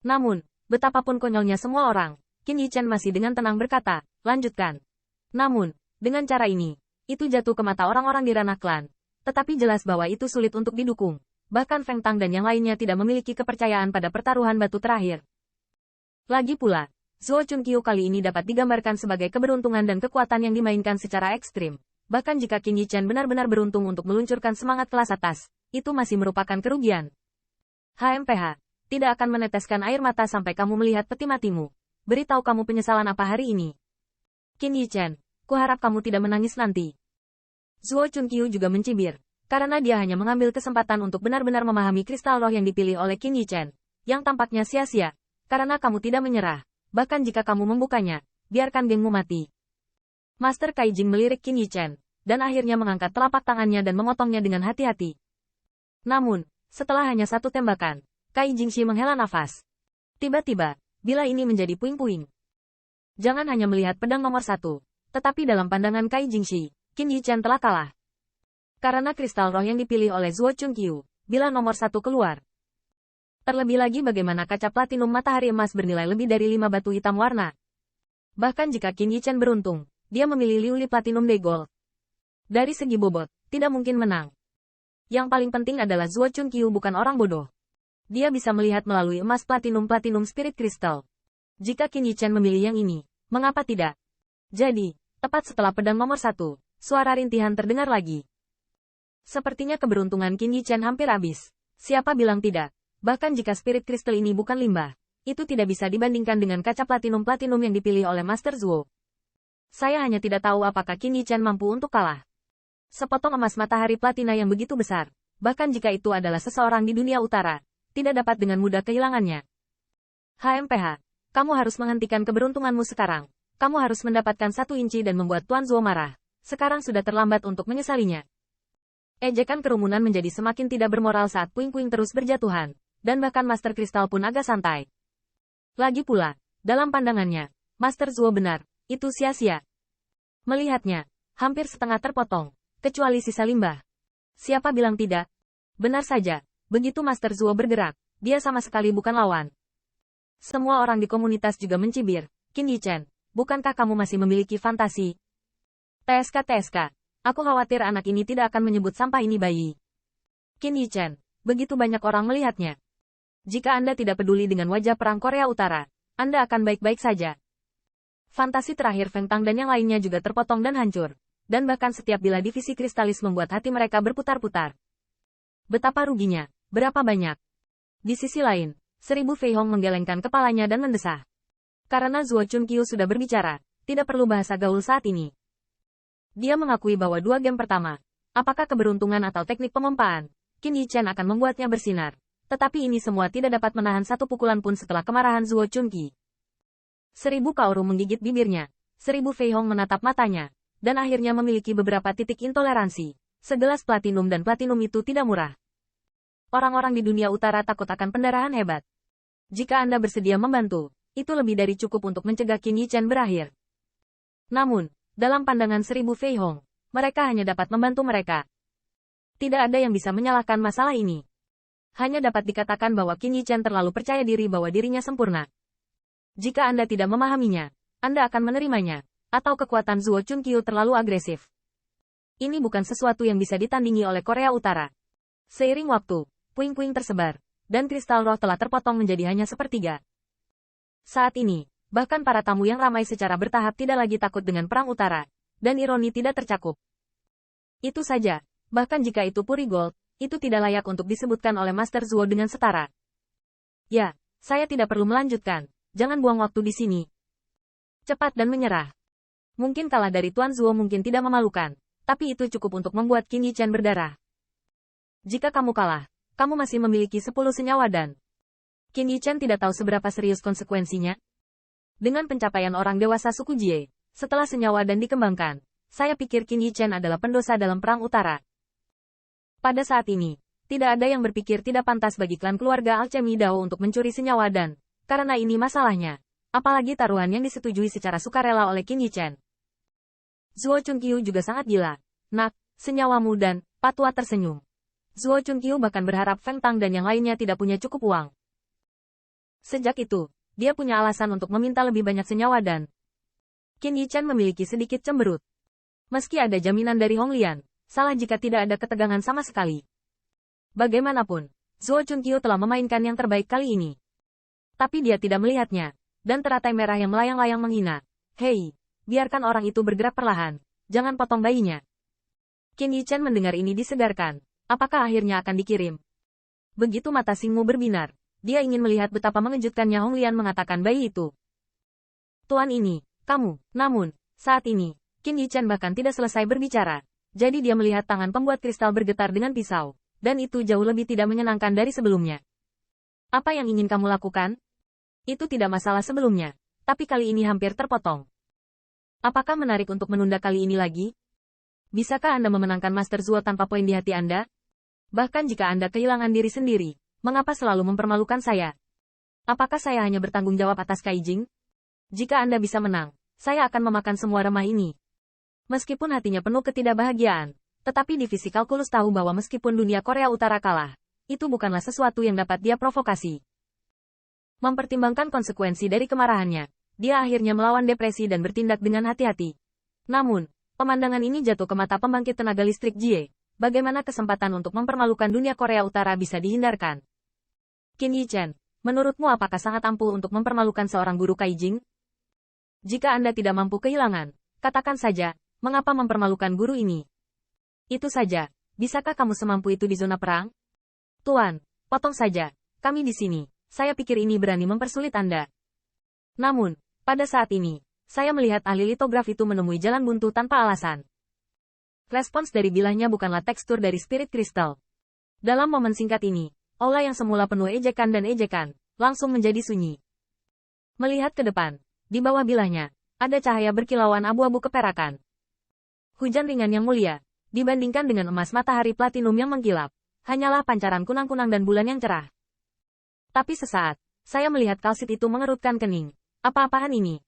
Namun, betapapun konyolnya semua orang, Qin Yichen masih dengan tenang berkata, lanjutkan. Namun, dengan cara ini, itu jatuh ke mata orang-orang di ranah klan. Tetapi jelas bahwa itu sulit untuk didukung. Bahkan Feng Tang dan yang lainnya tidak memiliki kepercayaan pada pertaruhan batu terakhir. Lagi pula, Zuo Chunqiu kali ini dapat digambarkan sebagai keberuntungan dan kekuatan yang dimainkan secara ekstrim. Bahkan jika Qin Yichen benar-benar beruntung untuk meluncurkan semangat kelas atas, itu masih merupakan kerugian. HMPH, tidak akan meneteskan air mata sampai kamu melihat peti matimu. Beritahu kamu penyesalan apa hari ini. Qin Yichen, kuharap kamu tidak menangis nanti. Zuo Chunqiu juga mencibir, karena dia hanya mengambil kesempatan untuk benar-benar memahami kristal roh yang dipilih oleh Qin Yichen, yang tampaknya sia-sia, karena kamu tidak menyerah. Bahkan jika kamu membukanya, biarkan gengmu mati. Master Kai Jing melirik Qin Yichen, dan akhirnya mengangkat telapak tangannya dan memotongnya dengan hati-hati. Namun, setelah hanya satu tembakan, Kai Jingshi menghela nafas. Tiba-tiba, bila ini menjadi puing-puing. Jangan hanya melihat pedang nomor 1, tetapi dalam pandangan Kai Jingshi, Qin Yichen telah kalah. Karena kristal roh yang dipilih oleh Zuo Chunqiu, bila nomor 1 keluar. Terlebih lagi bagaimana kaca platinum matahari emas bernilai lebih dari 5 batu hitam warna. Bahkan jika Qin Yichen beruntung, dia memilih liuli platinum degol. Dari segi bobot, tidak mungkin menang. Yang paling penting adalah Zuo Chunqiu bukan orang bodoh. Dia bisa melihat melalui emas platinum spirit crystal. Jika Qin Yichen memilih yang ini, mengapa tidak? Jadi, tepat setelah pedang nomor 1, suara rintihan terdengar lagi. Sepertinya keberuntungan Qin Yichen hampir habis. Siapa bilang tidak? Bahkan jika spirit crystal ini bukan limbah, itu tidak bisa dibandingkan dengan kaca platinum yang dipilih oleh Master Zuo. Saya hanya tidak tahu apakah Qin Yichen mampu untuk kalah. Sepotong emas matahari platina yang begitu besar, bahkan jika itu adalah seseorang di dunia utara, tidak dapat dengan mudah kehilangannya. HMPH, kamu harus menghentikan keberuntunganmu sekarang. Kamu harus mendapatkan 1 inci dan membuat Tuan Zuo marah. Sekarang sudah terlambat untuk menyesalinya. Ejekan kerumunan menjadi semakin tidak bermoral saat puing-puing terus berjatuhan. Dan bahkan Master Kristal pun agak santai. Lagi pula, dalam pandangannya, Master Zuo benar, itu sia-sia. Melihatnya, hampir setengah terpotong, kecuali sisa limbah. Siapa bilang tidak? Benar saja, begitu Master Zuo bergerak, dia sama sekali bukan lawan. Semua orang di komunitas juga mencibir, Qin Yichen, bukankah kamu masih memiliki fantasi? TSK, aku khawatir anak ini tidak akan menyebut sampah ini bayi. Qin Yichen, begitu banyak orang melihatnya. Jika Anda tidak peduli dengan wajah perang Korea Utara, Anda akan baik-baik saja. Fantasi terakhir Feng Tang dan yang lainnya juga terpotong dan hancur. Dan bahkan setiap bila divisi kristalis membuat hati mereka berputar-putar. Betapa ruginya, berapa banyak. Di sisi lain, 1000 Fei Hong menggelengkan kepalanya dan mendesah. Karena Zuo Chunqiu sudah berbicara, tidak perlu bahasa gaul saat ini. Dia mengakui bahwa 2 game pertama, apakah keberuntungan atau teknik pemompaan, Qin Yichen akan membuatnya bersinar. Tetapi ini semua tidak dapat menahan satu pukulan pun setelah kemarahan Zuo Chunqi. 1000 Kaoru menggigit bibirnya, 1000 Fei Hong menatap matanya, dan akhirnya memiliki beberapa titik intoleransi. Segelas platinum dan platinum itu tidak murah. Orang-orang di dunia utara takut akan pendarahan hebat. Jika Anda bersedia membantu, itu lebih dari cukup untuk mencegah Qin Yichen berakhir. Namun, dalam pandangan 1000 Fei Hong, mereka hanya dapat membantu mereka. Tidak ada yang bisa menyalahkan masalah ini. Hanya dapat dikatakan bahwa Qin Yichen terlalu percaya diri bahwa dirinya sempurna. Jika Anda tidak memahaminya, Anda akan menerimanya, atau kekuatan Zuo Chunqiu terlalu agresif. Ini bukan sesuatu yang bisa ditandingi oleh Korea Utara. Seiring waktu, puing-puing tersebar, dan kristal roh telah terpotong menjadi hanya sepertiga. Saat ini, bahkan para tamu yang ramai secara bertahap tidak lagi takut dengan perang utara, dan ironi tidak tercakup. Itu saja, bahkan jika itu puri gold, itu tidak layak untuk disebutkan oleh Master Zuo dengan setara. Ya, saya tidak perlu melanjutkan. Jangan buang waktu di sini. Cepat dan menyerah. Mungkin kalah dari Tuan Zuo mungkin tidak memalukan, tapi itu cukup untuk membuat Qin Yichen berdarah. Jika kamu kalah, kamu masih memiliki 10 senyawa dan... Qin Yichen tidak tahu seberapa serius konsekuensinya. Dengan pencapaian orang dewasa suku Jie, setelah senyawa dan dikembangkan, saya pikir Qin Yichen adalah pendosa dalam perang utara. Pada saat ini, tidak ada yang berpikir tidak pantas bagi klan keluarga Alchemy Dao untuk mencuri senyawa dan, karena ini masalahnya, apalagi taruhan yang disetujui secara sukarela oleh Qin Yichen. Zuo Chunqiu juga sangat gila. Nak, senyawamu dan, Patwa tersenyum. Zuo Chunqiu bahkan berharap Feng Tang dan yang lainnya tidak punya cukup uang. Sejak itu, dia punya alasan untuk meminta lebih banyak senyawa dan Qin Yichan memiliki sedikit cemberut. Meski ada jaminan dari Hong Lian, salah jika tidak ada ketegangan sama sekali. Bagaimanapun, Zhuo Chunqiu telah memainkan yang terbaik kali ini. Tapi dia tidak melihatnya, dan teratai merah yang melayang-layang menghina. Hei, biarkan orang itu bergerak perlahan, jangan potong bayinya. Qin Yichan mendengar ini disegarkan. Apakah akhirnya akan dikirim? Begitu mata Xingmu berbinar, dia ingin melihat betapa mengejutkannya Hong Lian mengatakan bayi itu. Tuan ini, kamu, namun, saat ini, Qin Yichan bahkan tidak selesai berbicara. Jadi dia melihat tangan pembuat kristal bergetar dengan pisau, dan itu jauh lebih tidak menyenangkan dari sebelumnya. Apa yang ingin kamu lakukan? Itu tidak masalah sebelumnya, tapi kali ini hampir terpotong. Apakah menarik untuk menunda kali ini lagi? Bisakah Anda memenangkan Master Zhuo tanpa poin di hati Anda? Bahkan jika Anda kehilangan diri sendiri, mengapa selalu mempermalukan saya? Apakah saya hanya bertanggung jawab atas Kaijing? Jika Anda bisa menang, saya akan memakan semua remah ini. Meskipun hatinya penuh ketidakbahagiaan, tetapi divisi kalkulus tahu bahwa meskipun dunia Korea Utara kalah, itu bukanlah sesuatu yang dapat dia provokasi. Mempertimbangkan konsekuensi dari kemarahannya, dia akhirnya melawan depresi dan bertindak dengan hati-hati. Namun, pemandangan ini jatuh ke mata pembangkit tenaga listrik Jie. Bagaimana kesempatan untuk mempermalukan dunia Korea Utara bisa dihindarkan? Qin Yichan, menurutmu apakah sangat ampuh untuk mempermalukan seorang guru Kaijing? Jika Anda tidak mampu kehilangan, katakan saja, mengapa mempermalukan guru ini? Itu saja, bisakah kamu semampu itu di zona perang? Tuan, potong saja, kami di sini, saya pikir ini berani mempersulit Anda. Namun, pada saat ini, saya melihat ahli litograf itu menemui jalan buntu tanpa alasan. Respons dari bilahnya bukanlah tekstur dari spirit kristal. Dalam momen singkat ini, aula yang semula penuh ejekan dan ejekan, langsung menjadi sunyi. Melihat ke depan, di bawah bilahnya, ada cahaya berkilauan abu-abu keperakan. Hujan ringan yang mulia, dibandingkan dengan emas matahari platinum yang mengkilap, hanyalah pancaran kunang-kunang dan bulan yang cerah. Tapi sesaat, saya melihat kalsit itu mengerutkan kening. Apa-apaan ini?